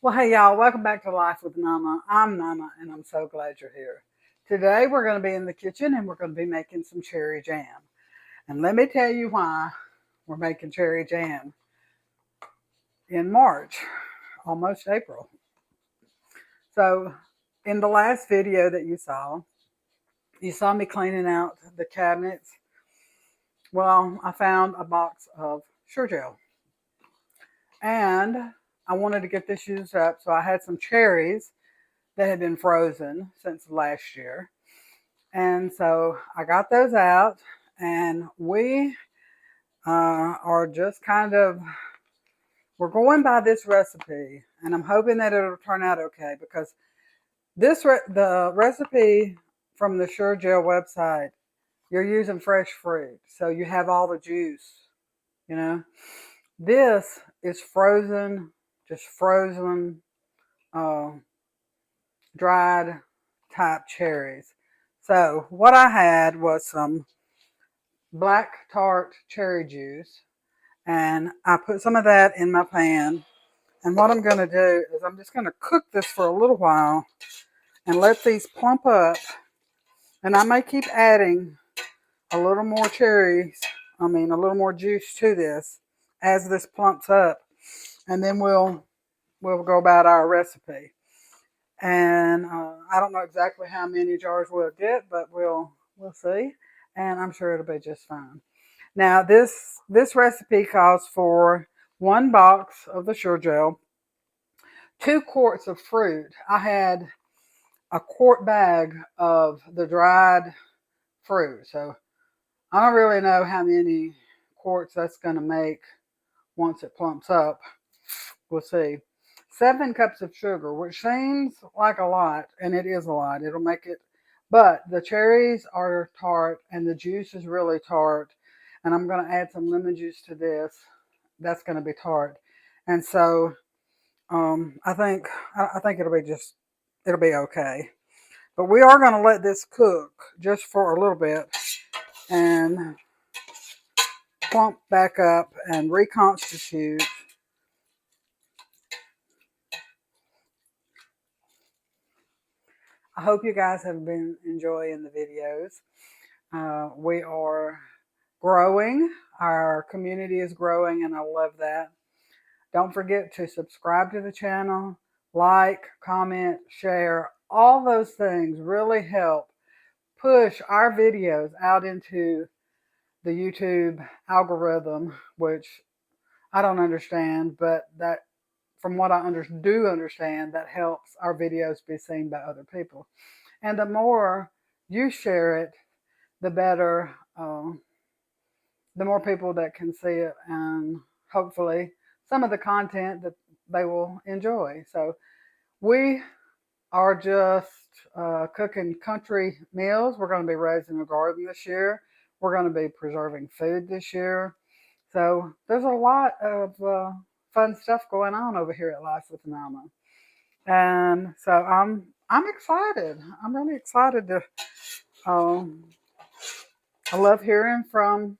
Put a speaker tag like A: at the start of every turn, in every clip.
A: Well, hey y'all, welcome back to Life with Nama. I'm Nama and I'm so glad you're here. Today we're going to be in the kitchen and we're going to be making some cherry jam. And let me tell you why we're making cherry jam in March, almost April. So, in the last video that you saw me cleaning out the cabinets. Well, I found a box of Sure Gel and I wanted to get this used up, so I had some cherries that had been frozen since last year. And so I got those out, and we are just we're going by this recipe, and I'm hoping that it'll turn out okay because the recipe from the Sure Gel website, you're using fresh fruit, so you have all the juice, you know. This is frozen, just frozen, uh, dried type cherries. So what I had was some black tart cherry juice, and I put some of that in my pan. And what I'm going to do is I'm just going to cook this for a little while and let these plump up. And I may keep adding a little more a little more juice to this as this plumps up. And then we'll go about our recipe. And I don't know exactly how many jars we'll get, but we'll see. And I'm sure it'll be just fine. Now this recipe calls for 1 box of the Sure Gel, 2 quarts of fruit. I had a quart bag of the dried fruit, so I don't really know how many quarts that's going to make once it plumps up. We'll see. 7 cups of sugar, which seems like a lot, and it is a lot. It'll make it, but the cherries are tart and the juice is really tart. And I'm going to add some lemon juice to this. That's going to be tart, and so I think it'll be okay. But we are going to let this cook just for a little bit and plump back up and reconstitute. I hope you guys have been enjoying the videos. We are growing. Our community is growing, and I love that. Don't forget to subscribe to the channel, like, comment, share. All those things really help push our videos out into the YouTube algorithm, which I don't understand, but that from what do understand, that helps our videos be seen by other people. And the more you share it, the better, the more people that can see it, and hopefully some of the content that they will enjoy. So we are just cooking country meals. We're going to be raising a garden this year. We're going to be preserving food this year. So there's a lot of fun stuff going on over here at Life with Nama. And so I'm excited. I'm really excited to. Um, I love hearing from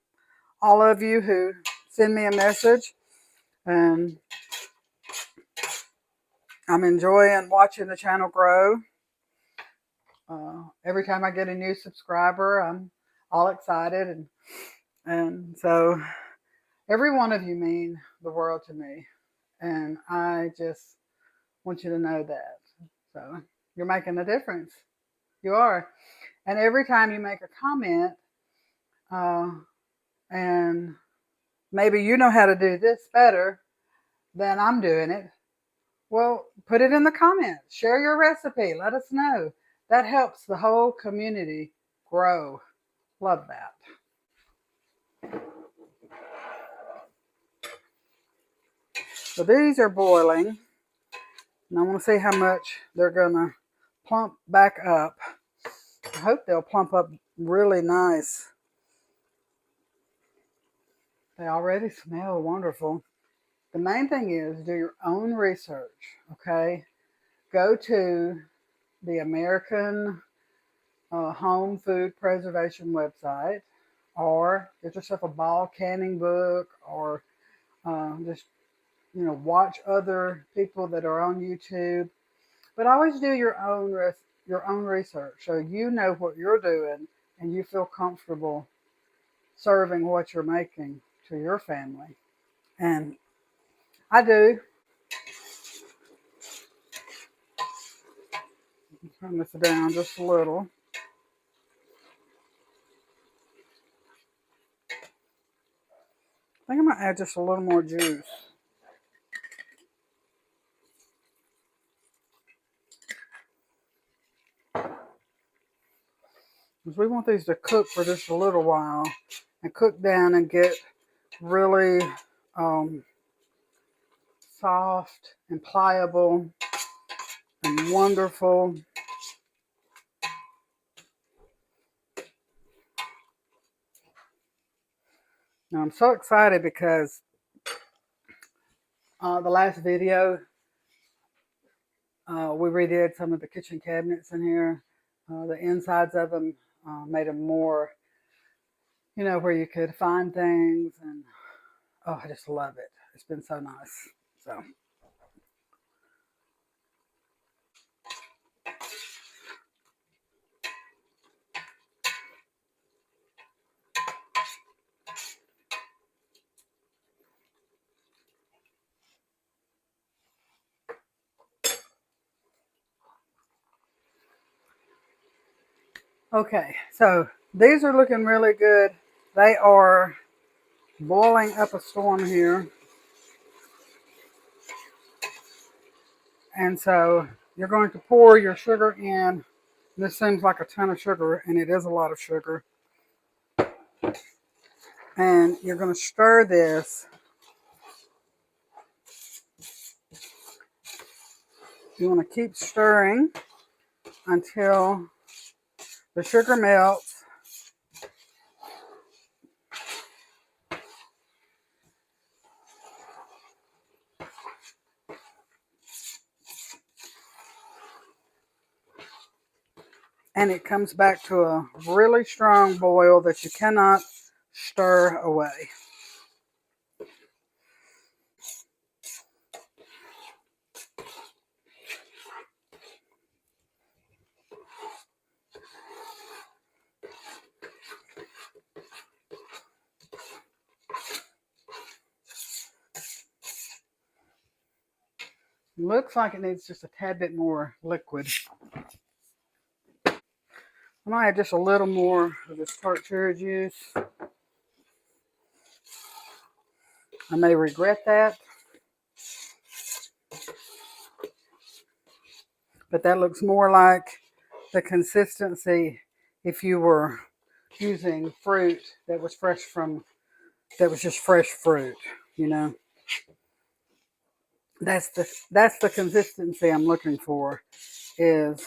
A: all of you who send me a message, and I'm enjoying watching the channel grow. Every time I get a new subscriber, I'm all excited, and so every one of you mean the world to me, and I just want you to know that. So you're making a difference. You are, and every time you make a comment, uh, and maybe you know how to do this better than I'm doing it. Well, put it in the comments. Share your recipe. Let us know. That helps the whole community grow. Love that. So these are boiling, and I want to see how much they're going to plump back up. I hope they'll plump up really nice. They already smell wonderful. The main thing is do your own research, okay? Go to the American Home Food Preservation website, or get yourself a ball canning book, or just watch other people that are on YouTube, but always do your own research so you know what you're doing and you feel comfortable serving what you're making to your family. And I do. Turn this down just a little. I think I'm gonna add just a little more juice. Because we want these to cook for just a little while and cook down and get really soft and pliable and wonderful. Now I'm so excited because the last video we redid some of the kitchen cabinets in here. The insides of them made them more, where you could find things, and oh, I just love it. It's been so nice. So. Okay, so these are looking really good. They are boiling up a storm here. And so you're going to pour your sugar in. This seems like a ton of sugar, and it is a lot of sugar. And you're going to stir this. You want to keep stirring until the sugar melts. And it comes back to a really strong boil that you cannot stir away. Looks like it needs just a tad bit more liquid. I might add just a little more of this tart cherry juice. I may regret that, but that looks more like the consistency if you were using fruit that was just fresh fruit, you know. That's the consistency I'm looking for, is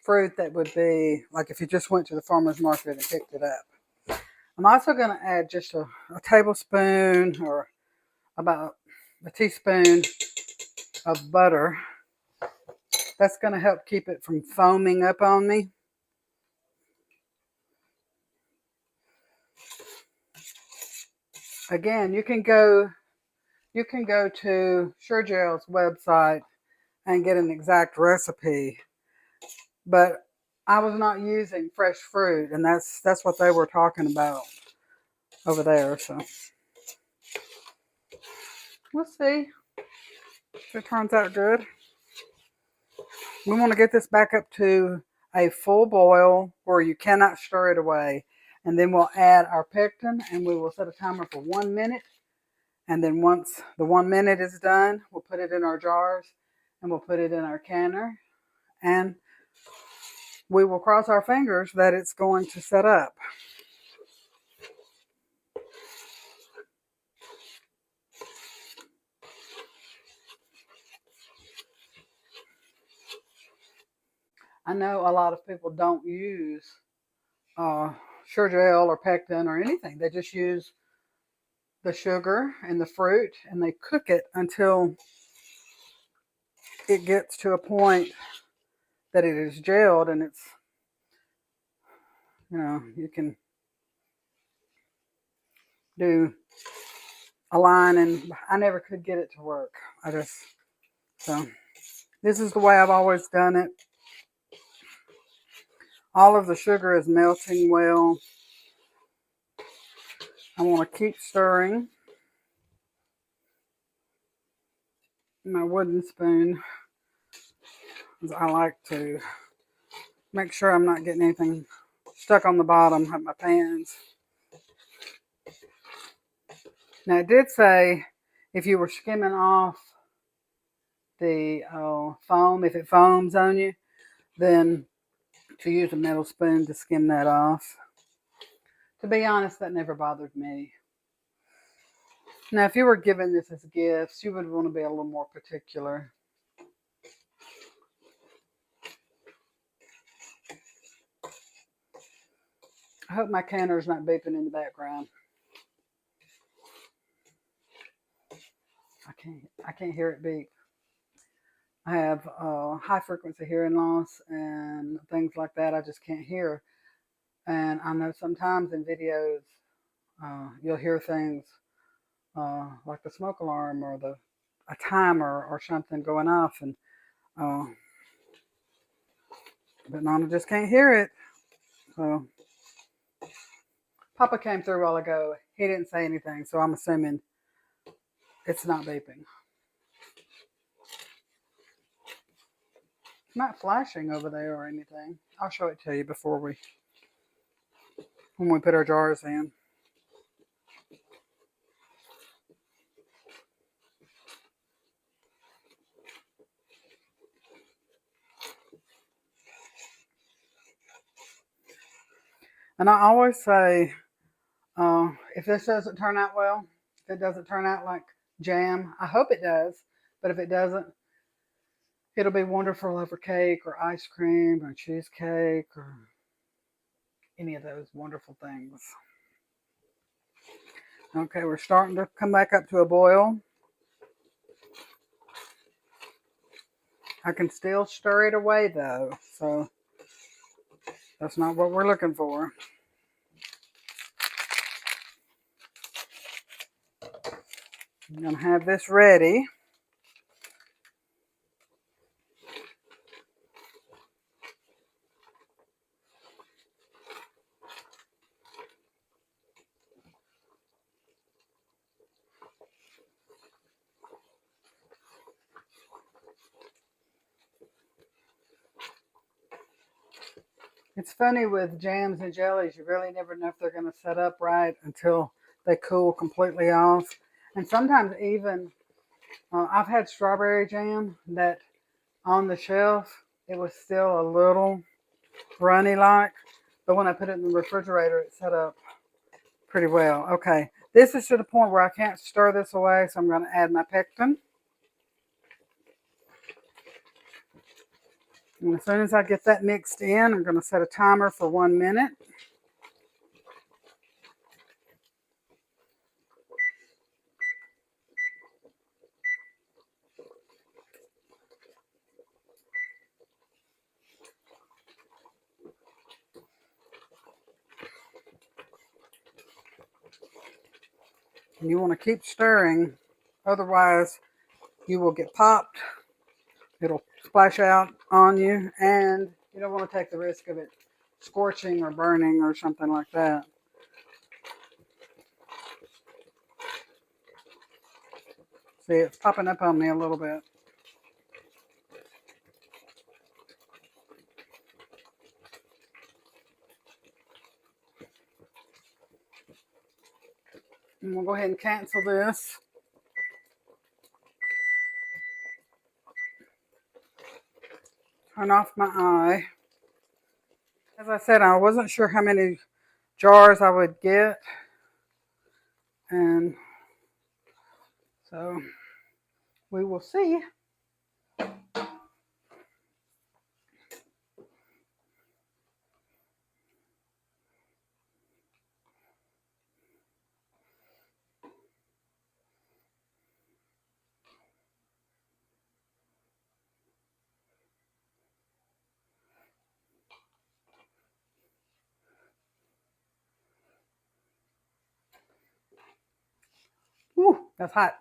A: fruit that would be like if you just went to the farmer's market and picked it up. I'm also going to add just a tablespoon or about a teaspoon of butter. That's going to help keep it from foaming up on me. Again, you can go to Suregel's website and get an exact recipe, but I was not using fresh fruit, and that's what they were talking about over there. So we'll see if it turns out good. We want to get this back up to a full boil where you cannot stir it away, and then we'll add our pectin, and we will set a timer for 1 minute. And then once the 1 minute is done, we'll put it in our jars and we'll put it in our canner, and we will cross our fingers that it's going to set up. I know a lot of people don't use Surgel or pectin or anything. They just use the sugar and the fruit, and they cook it until it gets to a point that it is gelled, and it's, you can do a line, and I never could get it to work. So this is the way I've always done it. All of the sugar is melting well. I want to keep stirring. My wooden spoon, I like to make sure I'm not getting anything stuck on the bottom of my pans. Now it did say if you were skimming off the foam, if it foams on you, then to use a metal spoon to skim that off. To be honest, that never bothered me. Now, if you were giving this as gifts, you would want to be a little more particular. I hope my canner's not beeping in the background. I can't hear it beep. I have high frequency hearing loss and things like that. I just can't hear. And I know sometimes in videos you'll hear things like the smoke alarm or a timer or something going off, and but Nana just can't hear it. So Papa came through a while ago. He didn't say anything, so I'm assuming it's not beeping. It's not flashing over there or anything. I'll show it to you when we put our jars in. And I always say, if this doesn't turn out well, if it doesn't turn out like jam, I hope it does. But if it doesn't, it'll be wonderful over cake or ice cream or cheesecake or any of those wonderful things. Okay, we're starting to come back up to a boil. I can still stir it away though, so that's not what we're looking for. I'm going to have this ready. It's funny with jams and jellies, you really never know if they're going to set up right until they cool completely off. And sometimes even, I've had strawberry jam that on the shelf, it was still a little runny like, but when I put it in the refrigerator, it set up pretty well. Okay, this is to the point where I can't stir this away, so I'm going to add my pectin. And as soon as I get that mixed in, I'm going to set a timer for 1 minute. And you want to keep stirring, otherwise you will get popped. It'll splash out on you, and you don't want to take the risk of it scorching or burning or something like that. See, it's popping up on me a little bit. And we'll go ahead and cancel this. Turn off my eye. As I said, I wasn't sure how many jars I would get. And so we will see. That's hot.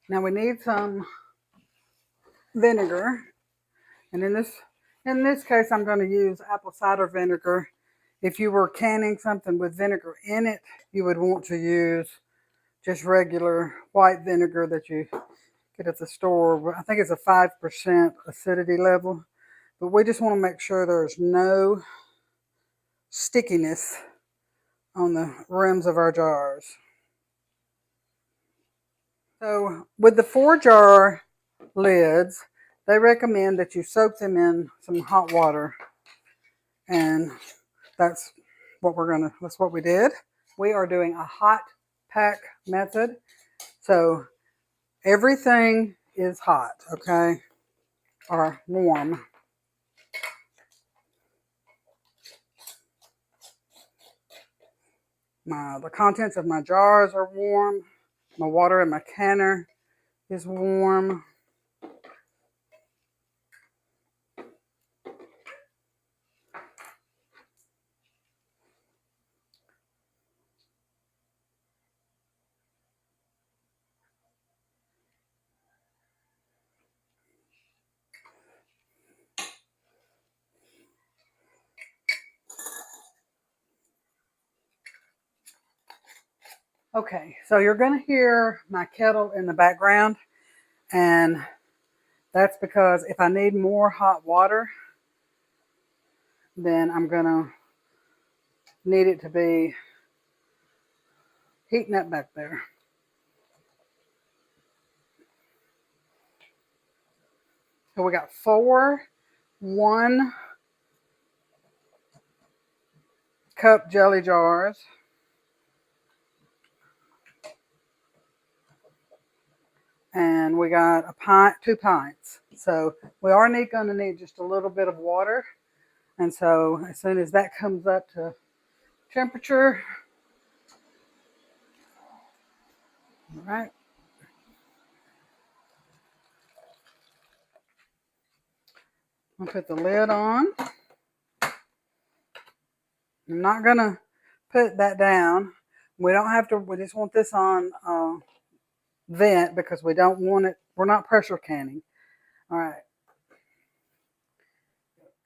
A: Now we need some vinegar. And in this case, I'm going to use apple cider vinegar. If you were canning something with vinegar in it, you would want to use just regular white vinegar that you get at the store. I think it's a 5% acidity level. But we just want to make sure there's no stickiness on the rims of our jars. So with the 4-jar lids, they recommend that you soak them in some hot water. And that's what we did. We are doing a hot pack method. So everything is hot, okay? Or warm. The contents of my jars are warm. My water in my canner is warm. Okay, so you're going to hear my kettle in the background, and that's because if I need more hot water, then I'm going to need it to be heating up back there. So we got 4 1-cup jelly jars. And we got a pint, 2 pints. So we are going to need just a little bit of water. And so as soon as that comes up to temperature, all right, I'll put the lid on. I'm not going to put that down. We don't have to, we just want this on vent because we don't want it, we're not pressure canning. All right.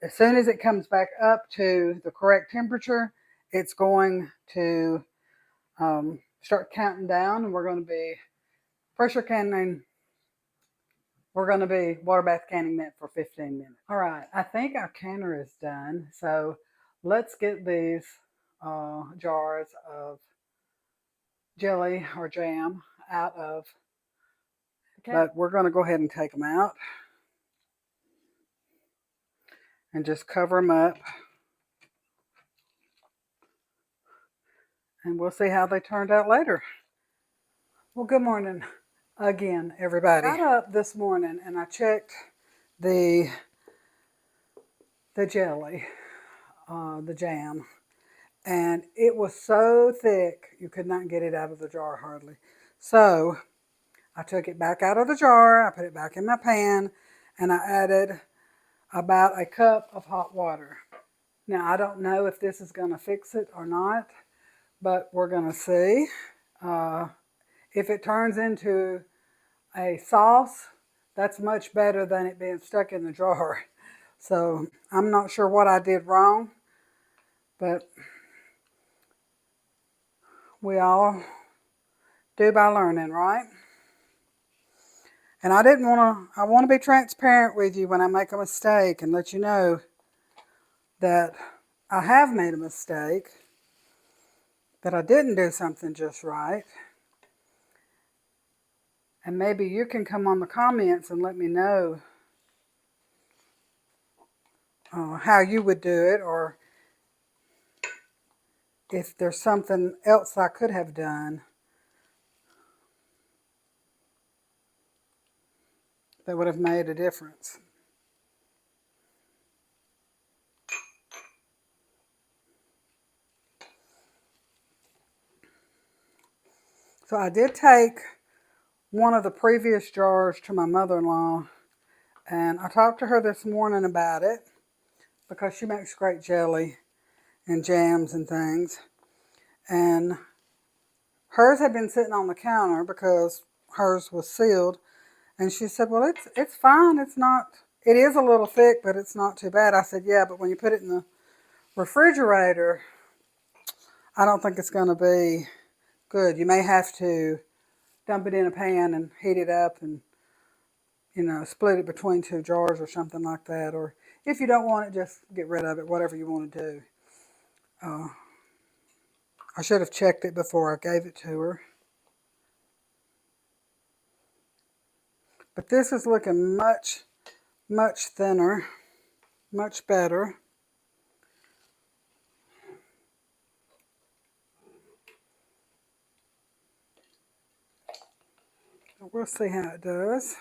A: As soon as it comes back up to the correct temperature, it's going to start counting down, and we're going to be pressure canning. We're going to be water bath canning that for 15 minutes. All right, I think our canner is done. So let's get these jars of jelly or jam out of. Okay. But we're going to go ahead and take them out and just cover them up. And we'll see how they turned out later. Well, good morning again, everybody. I got up this morning and I checked the jelly, the jam, and it was so thick you could not get it out of the jar hardly. So I took it back out of the jar, I put it back in my pan, and I added about a cup of hot water. Now I don't know if this is going to fix it or not, but we're going to see. If it turns into a sauce, that's much better than it being stuck in the jar. So I'm not sure what I did wrong, but we all do by learning, right? And I want to be transparent with you when I make a mistake and let you know that I have made a mistake, that I didn't do something just right. And maybe you can come on the comments and let me know how you would do it, or if there's something else I could have done that would have made a difference. So I did take one of the previous jars to my mother-in-law, and I talked to her this morning about it because she makes great jelly and jams and things. And hers had been sitting on the counter because hers was sealed. And she said, well, it's fine. It's not, it is a little thick, but it's not too bad. I said, yeah, but when you put it in the refrigerator, I don't think it's going to be good. You may have to dump it in a pan and heat it up and, split it between two jars or something like that. Or if you don't want it, just get rid of it, whatever you want to do. I should have checked it before I gave it to her. But this is looking much, much thinner, much better. We'll see how it does.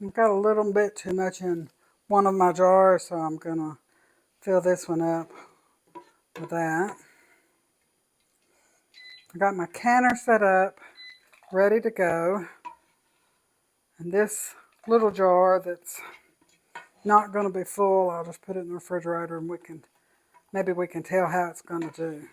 A: I've got a little bit too much in one of my jars, so I'm going to fill this one up with that. I got my canner set up, ready to go. And this little jar that's not going to be full, I'll just put it in the refrigerator and maybe we can tell how it's going to do.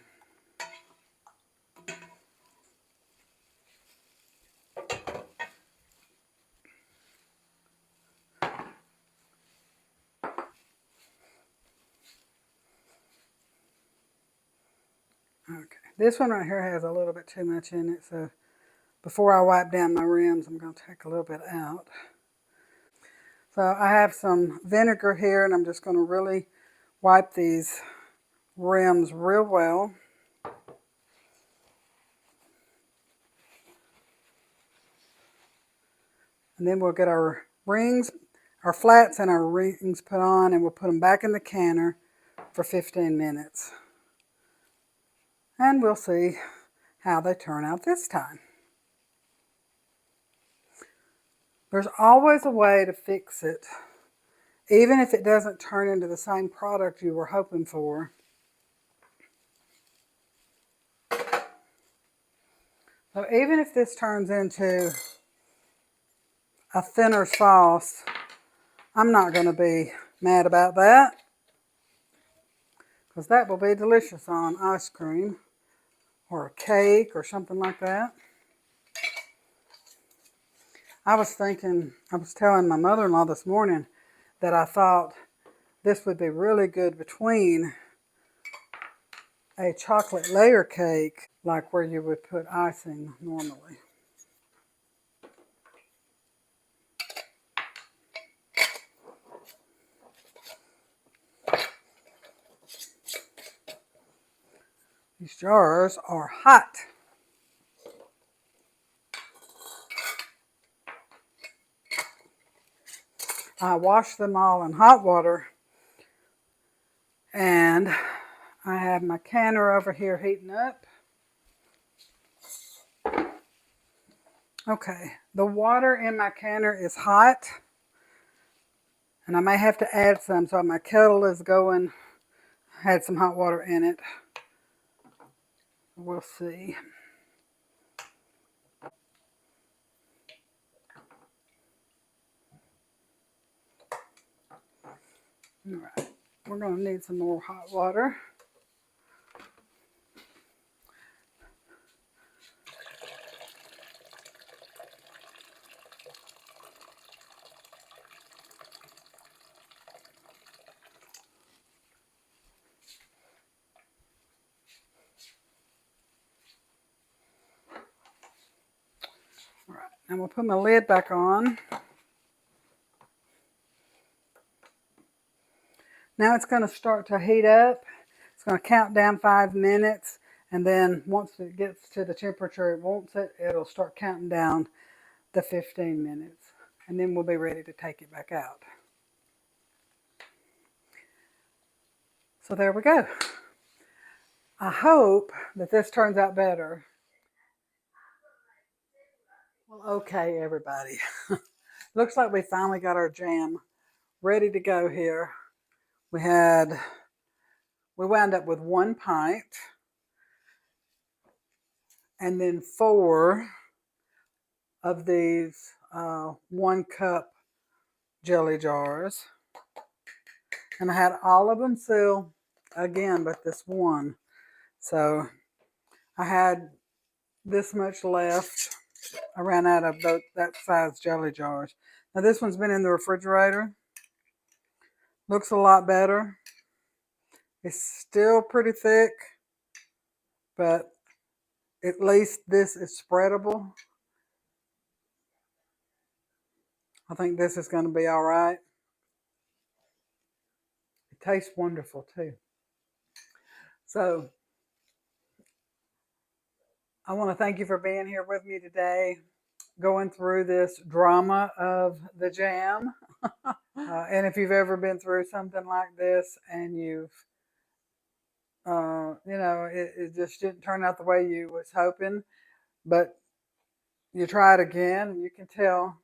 A: Okay, this one right here has a little bit too much in it, so before I wipe down my rims, I'm going to take a little bit out. So I have some vinegar here, and I'm just going to really wipe these rims real well. And then we'll get our rings, our flats and our rings put on, and we'll put them back in the canner for 15 minutes. And we'll see how they turn out this time. There's always a way to fix it, even if it doesn't turn into the same product you were hoping for. So even if this turns into a thinner sauce, I'm not going to be mad about that, because that will be delicious on ice cream or a cake or something like that. I was telling my mother-in-law this morning that I thought this would be really good between a chocolate layer cake, like where you would put icing normally. These jars are hot. I washed them all in hot water, and I have my canner over here heating up. Okay, the water in my canner is hot, and I may have to add some, so my kettle is going, had some hot water in it. We'll see. All right, we're going to need some more hot water. All right, and we'll put my lid back on. Now it's going to start to heat up. It's going to count down 5 minutes, and then once it gets to the temperature it wants it, it'll start counting down the 15 minutes. And then we'll be ready to take it back out. So there we go. I hope that this turns out better. Okay, everybody. Looks like we finally got our jam ready to go here. We wound up with 1 pint and then 4 of these 1 cup jelly jars. And I had all of them filled again, but this one. So I had this much left. I ran out of that size jelly jars. Now this one's been in the refrigerator. Looks a lot better. It's still pretty thick, but at least this is spreadable. I think this is going to be all right. It tastes wonderful too. So I want to thank you for being here with me today, going through this drama of the jam. And if you've ever been through something like this and it just didn't turn out the way you was hoping, but you try it again and you can tell.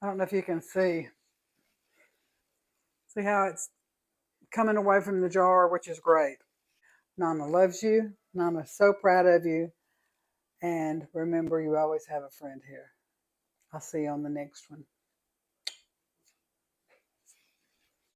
A: I don't know if you can see how it's coming away from the jar, which is great. Nana loves you. Nana's so proud of you. And remember, you always have a friend here. I'll see you on the next one.